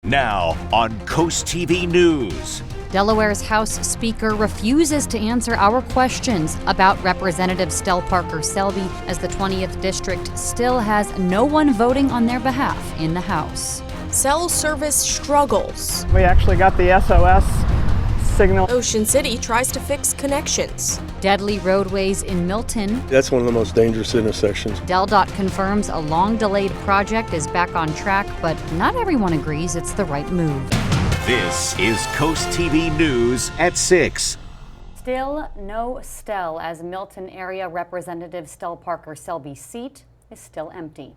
Now on CoastTV News. Delaware's House Speaker refuses to answer our questions about Representative Stell Parker Selby as the 20th District still has no one voting on their behalf in the House. Cell service struggles. We actually got the SOS signal. Ocean City tries to fix connections. Deadly roadways in Milton. That's one of the most dangerous intersections. DelDOT confirms a long-delayed project is back on track, but not everyone agrees it's the right move. This is CoastTV News at 6. Still no Stell, as Milton-area Representative Stell Parker Selby's seat is still empty.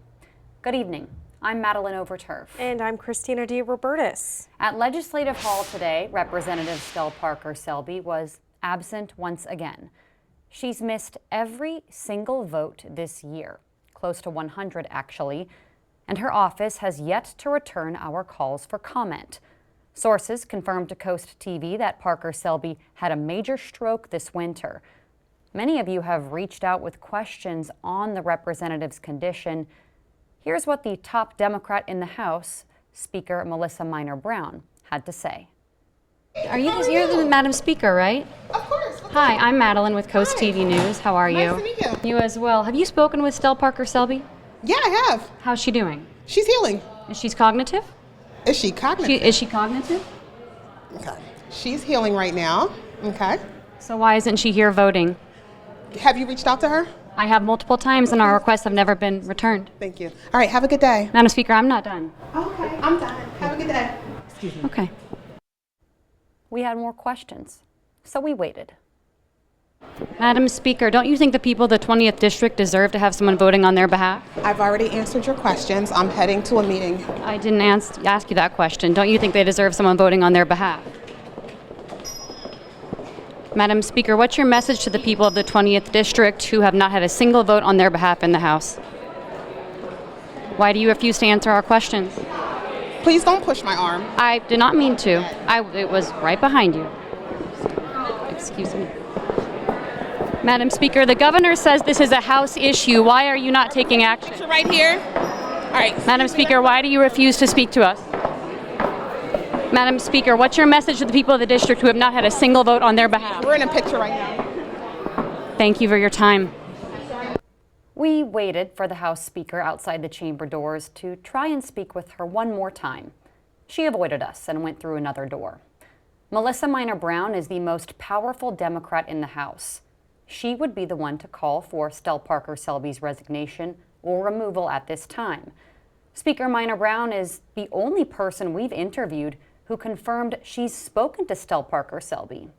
Good evening. I'm Madeline Overturf. And I'm Christina DeRobertis. At Legislative Hall today, Representative Stell Parker Selby was absent once again. She's missed every single vote this year, close to 100 actually, and her office has yet to return our calls for comment. Sources confirmed to CoastTV that Parker Selby had a major stroke this winter. Many of you have reached out with questions on the representative's condition. Here's what the top Democrat in the House, Speaker Melissa Minor Brown, had to say. You're the Madam Speaker, right? Of course. Hi, I'm Madeline with CoastTV News. How are you? Nice to meet you. You as well. Have you spoken with Stell Parker Selby? Yeah, I have. How's she doing? She's healing. Is she cognitive? Is she cognitive? Is she cognitive? Okay. She's healing right now. Okay. So why isn't she here voting? Have you reached out to her? I have multiple times and our requests have never been returned. Thank you. All right, have a good day. Madam Speaker, I'm not done. Okay, I'm done. Have a good day. Excuse me. Okay. We had more questions, so we waited. Madam Speaker, don't you think the people of the 20th District deserve to have someone voting on their behalf? I've already answered your questions. I'm heading to a meeting. I didn't ask you that question. Don't you think they deserve someone voting on their behalf? Madam Speaker, what's your message to the people of the 20th District who have not had a single vote on their behalf in the House? Why do you refuse to answer our questions? Please don't push my arm. I did not mean to. It was right behind you. Excuse me. Madam Speaker, the governor says this is a House issue. Why are you not taking action? Picture right here. All right. Madam Speaker, why do you refuse to speak to us? Madam Speaker, what's your message to the people of the district who have not had a single vote on their behalf? We're in a picture right now. Thank you for your time. We waited for the House Speaker outside the chamber doors to try and speak with her one more time. She avoided us and went through another door. Melissa Minor Brown is the most powerful Democrat in the House. She would be the one to call for Stell Parker Selby's resignation or removal at this time. Speaker Minor Brown is the only person we've interviewed who confirmed she's spoken to Stell Parker Selby.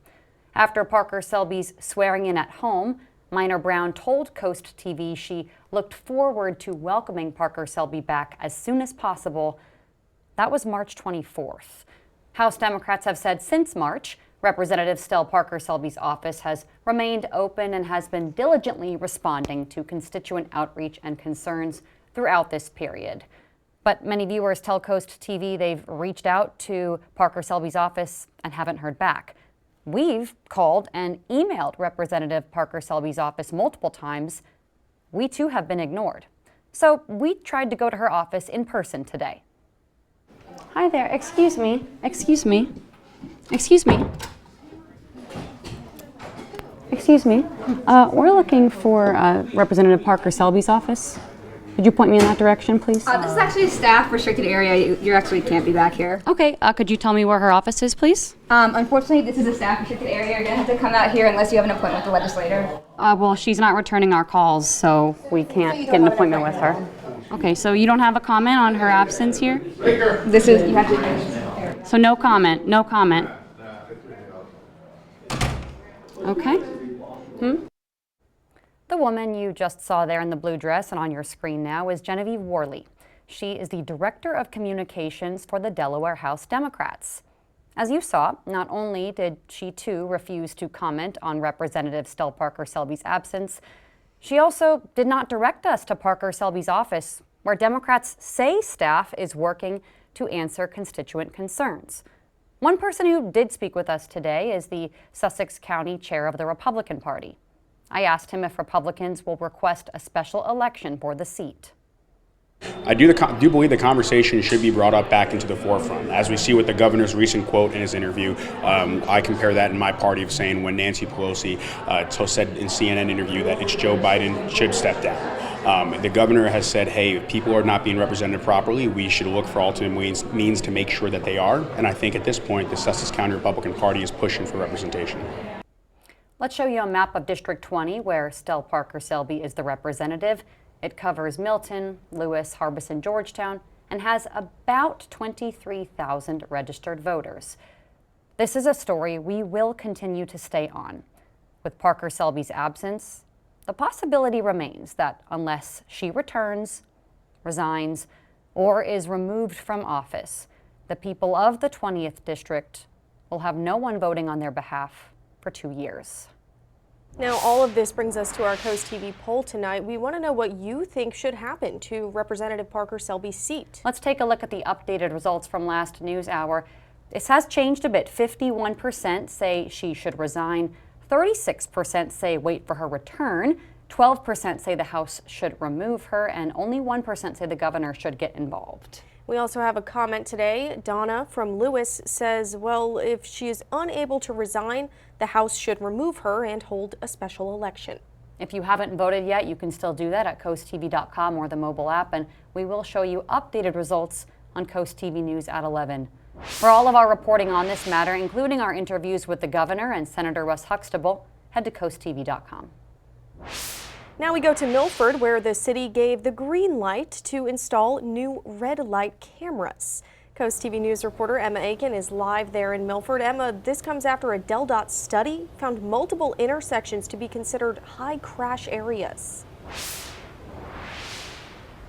After Parker Selby's swearing in at home, Minor Brown told CoastTV she looked forward to welcoming Parker Selby back as soon as possible. That was March 24th. House Democrats have said since March, Representative Stell Parker Selby's office has remained open and has been diligently responding to constituent outreach and concerns throughout this period. But many viewers tell CoastTV they've reached out to Parker Selby's office and haven't heard back. We've called and emailed Representative Parker Selby's office multiple times. We too have been ignored. So we tried to go to her office in person today. Hi there, excuse me. Excuse me. We're looking for Representative Parker Selby's office. Could you point me in that direction, please? This is actually a staff restricted area. You actually can't be back here. Okay, could you tell me where her office is, please? Unfortunately, this is a staff restricted area. You're gonna have to come out here unless you have an appointment with the legislator. Well, she's not returning our calls, so we can't get an appointment with her. Okay, so you don't have a comment on her absence here? This is, you have to. So no comment. Okay. The woman you just saw there in the blue dress and on your screen now is Genevieve Worley. She is the Director of Communications for the Delaware House Democrats. As you saw, not only did she too refuse to comment on Representative Stell Parker Selby's absence, she also did not direct us to Parker Selby's office, where Democrats say staff is working to answer constituent concerns. One person who did speak with us today is the Sussex County Chair of the Republican Party. I asked him if Republicans will request a special election for the seat. I do believe the conversation should be brought up back into the forefront. As we see with the governor's recent quote in his interview, I compare that in my party of saying when Nancy Pelosi said in CNN interview that it's Joe Biden should step down. The governor has said, hey, if people are not being represented properly, we should look for alternate means to make sure that they are. And I think at this point, the Sussex County Republican Party is pushing for representation. Let's show you a map of District 20 where Stell Parker Selby is the representative. It covers Milton, Lewis, Harbison, Georgetown, and has about 23,000 registered voters. This is a story we will continue to stay on. With Parker Selby's absence, the possibility remains that unless she returns, resigns, or is removed from office, the people of the 20th District will have no one voting on their behalf for 2 years. Now, all of this brings us to our CoastTV poll tonight. We want to know what you think should happen to Representative Parker Selby's seat. Let's take a look at the updated results from last news hour. This has changed a bit. 51% say she should resign. 36% say wait for her return. 12% say the House should remove her, and only 1% say the governor should get involved. We also have a comment today. Donna from Lewis says, well, if she is unable to resign, the House should remove her and hold a special election. If you haven't voted yet, you can still do that at CoastTV.com or the mobile app, and we will show you updated results on Coast TV News at 11. For all of our reporting on this matter, including our interviews with the governor and Senator Russ Huxtable, head to CoastTV.com. Now we go to Milford, where the city gave the green light to install new red light cameras. Coast TV News reporter Emma Aiken is live there in Milford. Emma, this comes after a DelDOT study found multiple intersections to be considered high crash areas.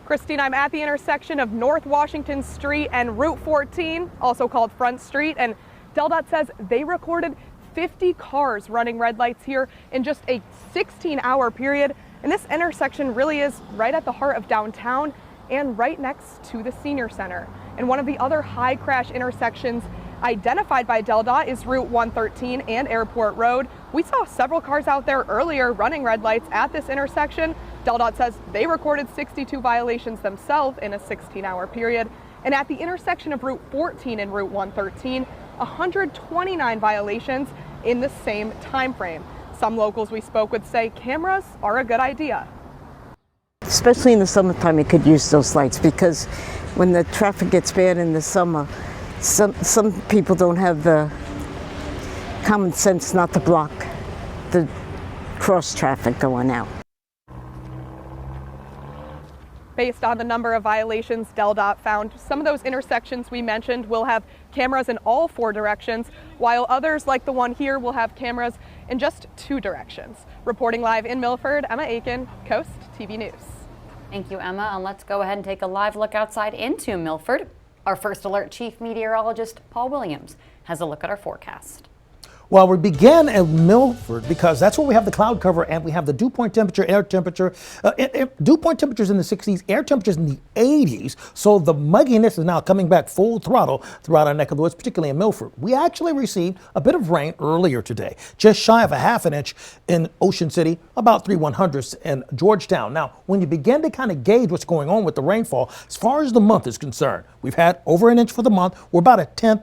Christine, I'm at the intersection of North Washington Street and Route 14, also called Front Street, and DelDOT says they recorded 50 cars running red lights here in just a 16-hour period. And this intersection really is right at the heart of downtown and right next to the senior center. And one of the other high crash intersections identified by DelDOT is Route 113 and Airport Road. We saw several cars out there earlier running red lights at this intersection. DelDOT says they recorded 62 violations themselves in a 16-hour period. And at the intersection of Route 14 and Route 113, 129 violations in the same time frame. Some locals we spoke with say cameras are a good idea. Especially in the summertime, you could use those lights because when the traffic gets bad in the summer, some people don't have the common sense not to block the cross traffic going out. Based on the number of violations DelDOT found, some of those intersections we mentioned will have cameras in all 4 directions, while others, like the one here, will have cameras in just 2 directions. Reporting live in Milford, Emma Aiken, Coast TV News. Thank you, Emma, and let's go ahead and take a live look outside into Milford. Our First Alert Chief Meteorologist, Paul Williams, has a look at our forecast. Well, we began at Milford because that's where we have the cloud cover and we have the dew point temperature, air temperature. Dew point temperatures in the 60s, air temperatures in the 80s. So the mugginess is now coming back full throttle throughout our neck of the woods, particularly in Milford. We actually received a bit of rain earlier today, just shy of a ½ an inch in Ocean City, about 3/100ths in Georgetown. Now, when you begin to kind of gauge what's going on with the rainfall, as far as the month is concerned, we've had over an inch for the month. We're about a tenth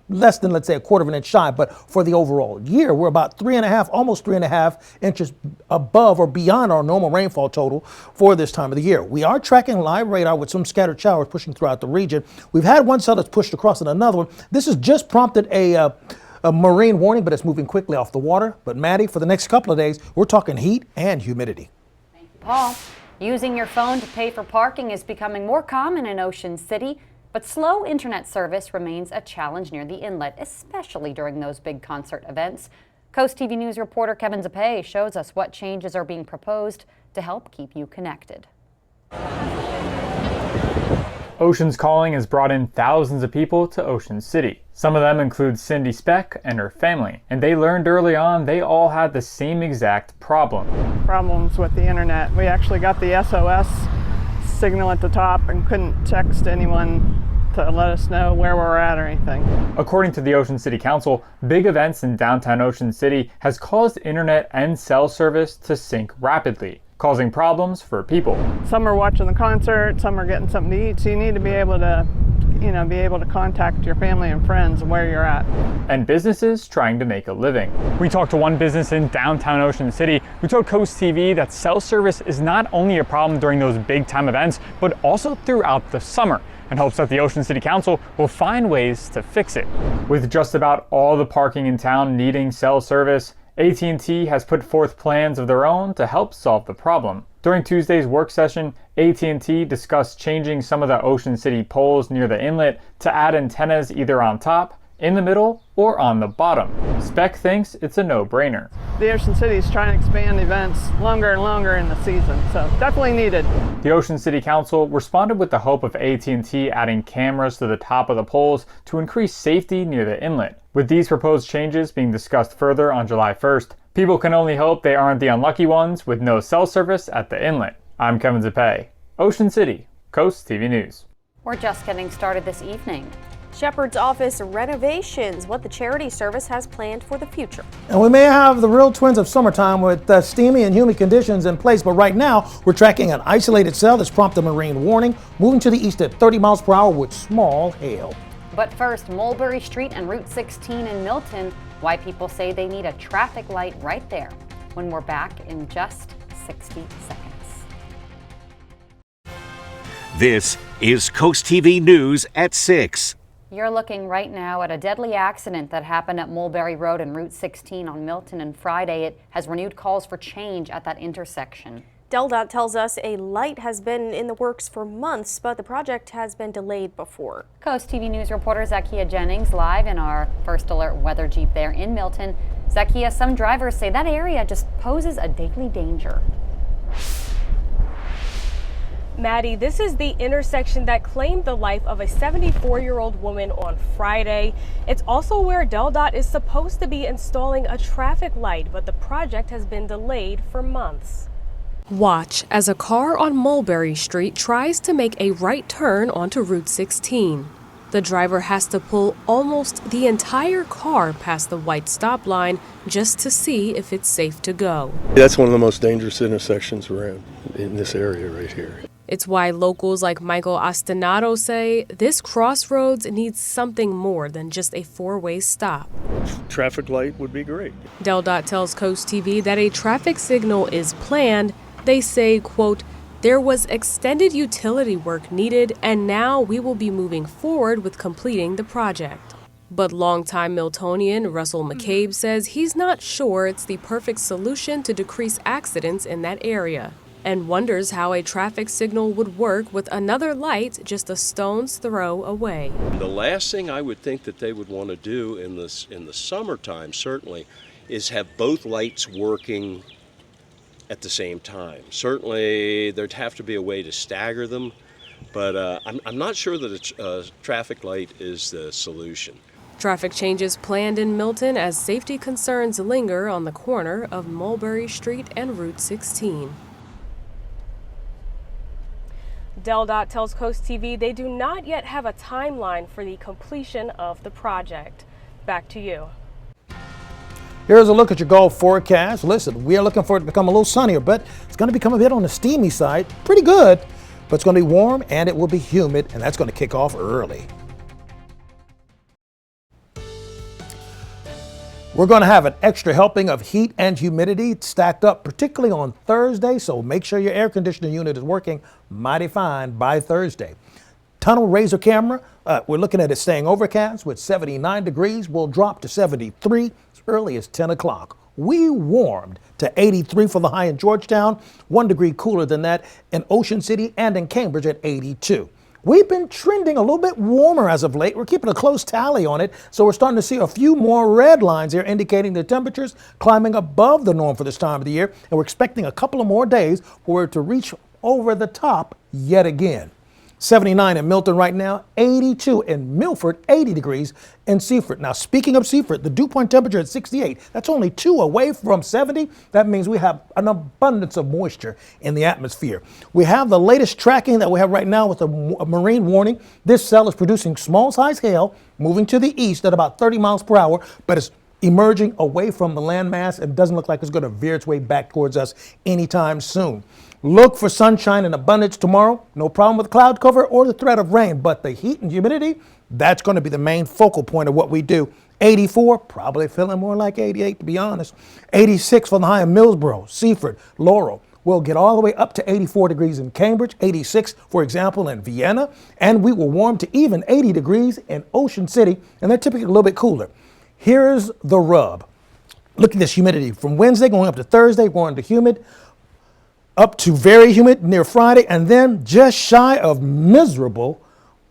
less than, let's say, a quarter of an inch shy, but for the overall year, we're about 3.5, almost 3.5 inches above or beyond our normal rainfall total for this time of the year. We are tracking live radar with some scattered showers pushing throughout the region. We've had one cell that's pushed across and another one. This has just prompted a marine warning, but it's moving quickly off the water. But Maddie, for the next couple of days, we're talking heat and humidity. Thank you, Paul. Using your phone to pay for parking is becoming more common in Ocean City. But slow internet service remains a challenge near the inlet, especially during those big concert events. Coast TV News reporter Kevin Zapay shows us what changes are being proposed to help keep you connected. Ocean's Calling has brought in thousands of people to Ocean City. Some of them include Cindy Speck and her family, and they learned early on they all had the same exact problem. Problems with the internet. We actually got the SOS signal at the top and couldn't text anyone to let us know where we're at or anything. According to the Ocean City Council, big events in downtown Ocean City has caused internet and cell service to sink rapidly, causing problems for people. Some are watching the concert, some are getting something to eat, so you need to be able to contact your family and friends where you're at. And businesses trying to make a living. We talked to one business in downtown Ocean City who told CoastTV that cell service is not only a problem during those big time events, but also throughout the summer, and hopes that the Ocean City Council will find ways to fix it. With just about all the parking in town needing cell service, AT&T has put forth plans of their own to help solve the problem. During Tuesday's work session, AT&T discussed changing some of the Ocean City poles near the inlet to add antennas either on top, in the middle, or on the bottom. Spec thinks it's a no-brainer. The Ocean City is trying to expand events longer and longer in the season, so definitely needed. The Ocean City Council responded with the hope of AT&T adding cameras to the top of the poles to increase safety near the inlet. With these proposed changes being discussed further on July 1st, people can only hope they aren't the unlucky ones with no cell service at the inlet. I'm Kevin Zappé, Ocean City, Coast TV News. We're just getting started this evening. Shepherd's Office renovations, what the charity service has planned for the future. And we may have the real twins of summertime with steamy and humid conditions in place, but right now we're tracking an isolated cell that's prompted a marine warning, moving to the east at 30 miles per hour with small hail. But first, Mulberry Street and Route 16 in Milton, why people say they need a traffic light right there, when we're back in just 60 seconds. This is Coast TV News at 6. You're looking right now at a deadly accident that happened at Mulberry Road and Route 16 on Milton and Friday. It has renewed calls for change at that intersection. DelDOT tells us a light has been in the works for months, but the project has been delayed before. Coast TV News reporter Zakia Jennings live in our First Alert weather Jeep there in Milton. Zakia, some drivers say that area just poses a daily danger. Maddie, this is the intersection that claimed the life of a 74-year-old woman on Friday. It's also where DelDOT is supposed to be installing a traffic light, but the project has been delayed for months. Watch as a car on Mulberry Street tries to make a right turn onto Route 16. The driver has to pull almost the entire car past the white stop line just to see if it's safe to go. That's one of the most dangerous intersections around in this area right here. It's why locals like Michael Ostinato say this crossroads needs something more than just a four-way stop. Traffic light would be great. DelDOT tells Coast TV that a traffic signal is planned. They say, quote, there was extended utility work needed, and now we will be moving forward with completing the project. But longtime Miltonian Russell McCabe says he's not sure it's the perfect solution to decrease accidents in that area, and wonders how a traffic signal would work with another light just a stone's throw away. The last thing I would think that they would want to do in the summertime, certainly, is have both lights working at the same time. Certainly, there'd have to be a way to stagger them, but I'm not sure that a traffic light is the solution. Traffic changes planned in Milton as safety concerns linger on the corner of Mulberry Street and Route 16. DelDOT tells Coast TV they do not yet have a timeline for the completion of the project. Back to you. Here's a look at your Gulf forecast. Listen, we are looking for it to become a little sunnier, but it's going to become a bit on the steamy side. Pretty good, but it's going to be warm and it will be humid, and that's going to kick off early. We're going to have an extra helping of heat and humidity stacked up, particularly on Thursday, so make sure your air conditioning unit is working mighty fine by Thursday. Tunnel Razor camera, we're looking at it staying overcast with 79 degrees. We'll drop to 73 as early as 10 o'clock. We warmed to 83 for the high in Georgetown, 1 degree cooler than that in Ocean City and in Cambridge at 82. We've been trending a little bit warmer as of late. We're keeping a close tally on it, so we're starting to see a few more red lines here indicating the temperatures climbing above the norm for this time of the year, and we're expecting a couple of more days for it to reach over the top yet again. 79 in Milton right now, 82 in Milford, 80 degrees in Seaford. Now, speaking of Seaford, the dew point temperature at 68. That's only 2 away from 70. That means we have an abundance of moisture in the atmosphere. We have the latest tracking that we have right now with a marine warning. This cell is producing small size hail moving to the east at about 30 miles per hour, but it's emerging away from the landmass and doesn't look like it's going to veer its way back towards us anytime soon. Look for sunshine and abundance tomorrow. No problem with cloud cover or the threat of rain, but the heat and humidity, that's going to be the main focal point of what we do. 84, probably feeling more like 88 to be honest. 86 for the high in Millsboro, Seaford, Laurel. We'll get all the way up to 84 degrees in Cambridge, 86, for example, in Vienna, and we will warm to even 80 degrees in Ocean City, and they're typically a little bit cooler. Here's the rub. Look at this humidity. From Wednesday going up to Thursday, going to humid, up to very humid near Friday, and then just shy of miserable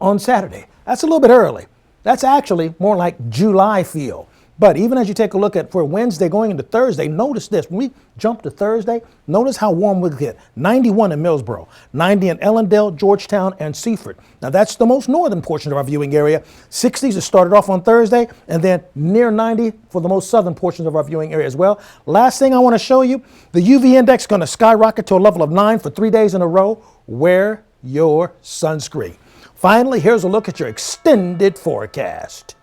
on Saturday. That's a little bit early. That's actually more like July feel. But even as you take a look at for Wednesday going into Thursday, notice this. When we jump to Thursday, notice how warm we'll get. 91 in Millsboro, 90 in Ellendale, Georgetown, and Seaford. Now that's the most northern portion of our viewing area. 60s is started off on Thursday, and then near 90 for the most southern portions of our viewing area as well. Last thing I want to show you, the UV index is going to skyrocket to a level of 9 for 3 days in a row. Wear your sunscreen. Finally, here's a look at your extended forecast.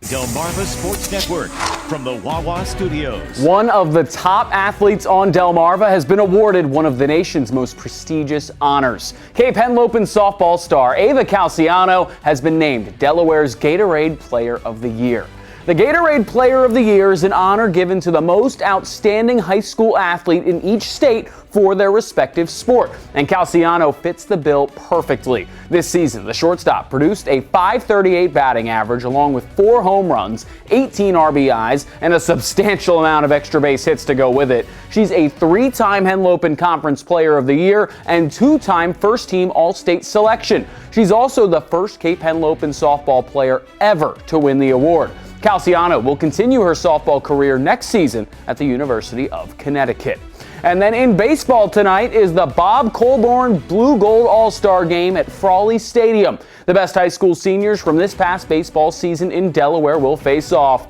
Delmarva Sports Network from the Wawa Studios. One of the top athletes on Delmarva has been awarded one of the nation's most prestigious honors. Cape Henlopen softball star Ava Calciano has been named Delaware's Gatorade Player of the Year. The Gatorade Player of the Year is an honor given to the most outstanding high school athlete in each state for their respective sport, and Calciano fits the bill perfectly. This season, the shortstop produced a .538 batting average along with 4 home runs, 18 RBIs, and a substantial amount of extra base hits to go with it. She's a 3-time Henlopen Conference Player of the Year and 2-time first-team All-State selection. She's also the first Cape Henlopen softball player ever to win the award. Calciano will continue her softball career next season at the University of Connecticut. And then in baseball tonight is the Bob Colborn Blue Gold All-Star Game at Frawley Stadium. The best high school seniors from this past baseball season in Delaware will face off.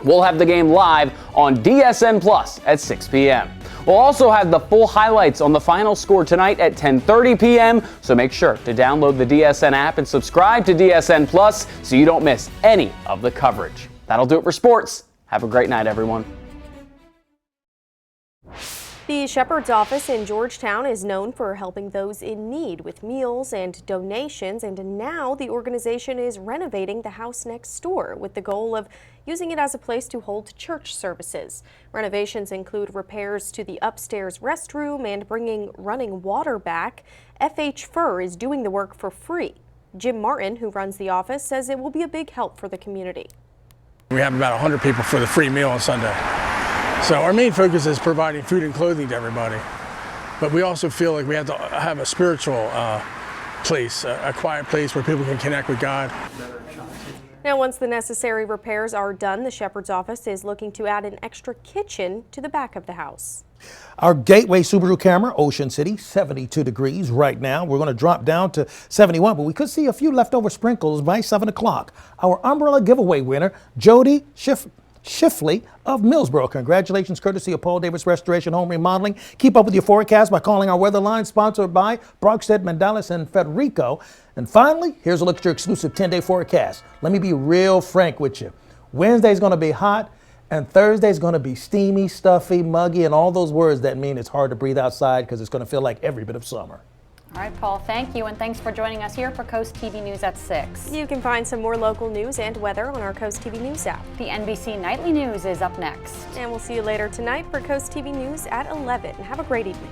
We'll have the game live on DSN Plus at 6 p.m. We'll also have the full highlights on the final score tonight at 10:30 p.m. So make sure to download the DSN app and subscribe to DSN Plus so you don't miss any of the coverage. That'll do it for sports. Have a great night, everyone. The Shepherd's Office in Georgetown is known for helping those in need with meals and donations, and now the organization is renovating the house next door with the goal of using it as a place to hold church services. Renovations include repairs to the upstairs restroom and bringing running water back. FH Fur is doing the work for free. Jim Martin, who runs the office, says it will be a big help for the community. We have about 100 people for the free meal on Sunday. So our main focus is providing food and clothing to everybody. But we also feel like we have to have a spiritual place, a quiet place where people can connect with God. Now, once the necessary repairs are done, the Shepherd's Office is looking to add an extra kitchen to the back of the house. Our Gateway Subaru camera, Ocean City, 72 degrees right now. We're going to drop down to 71, but we could see a few leftover sprinkles by 7 o'clock. Our umbrella giveaway winner, Jody Shifley of Millsboro. Congratulations, courtesy of Paul Davis Restoration Home Remodeling. Keep up with your forecast by calling our weather line, sponsored by Brockstead, Mandalis, and Federico. And finally, here's a look at your exclusive 10-day forecast. Let me be real frank with you. Wednesday's going to be hot, and Thursday's going to be steamy, stuffy, muggy, and all those words that mean it's hard to breathe outside because it's going to feel like every bit of summer. All right, Paul, thank you, and thanks for joining us here for Coast TV News at 6. You can find some more local news and weather on our Coast TV News app. The NBC Nightly News is up next. And we'll see you later tonight for Coast TV News at 11. Have a great evening.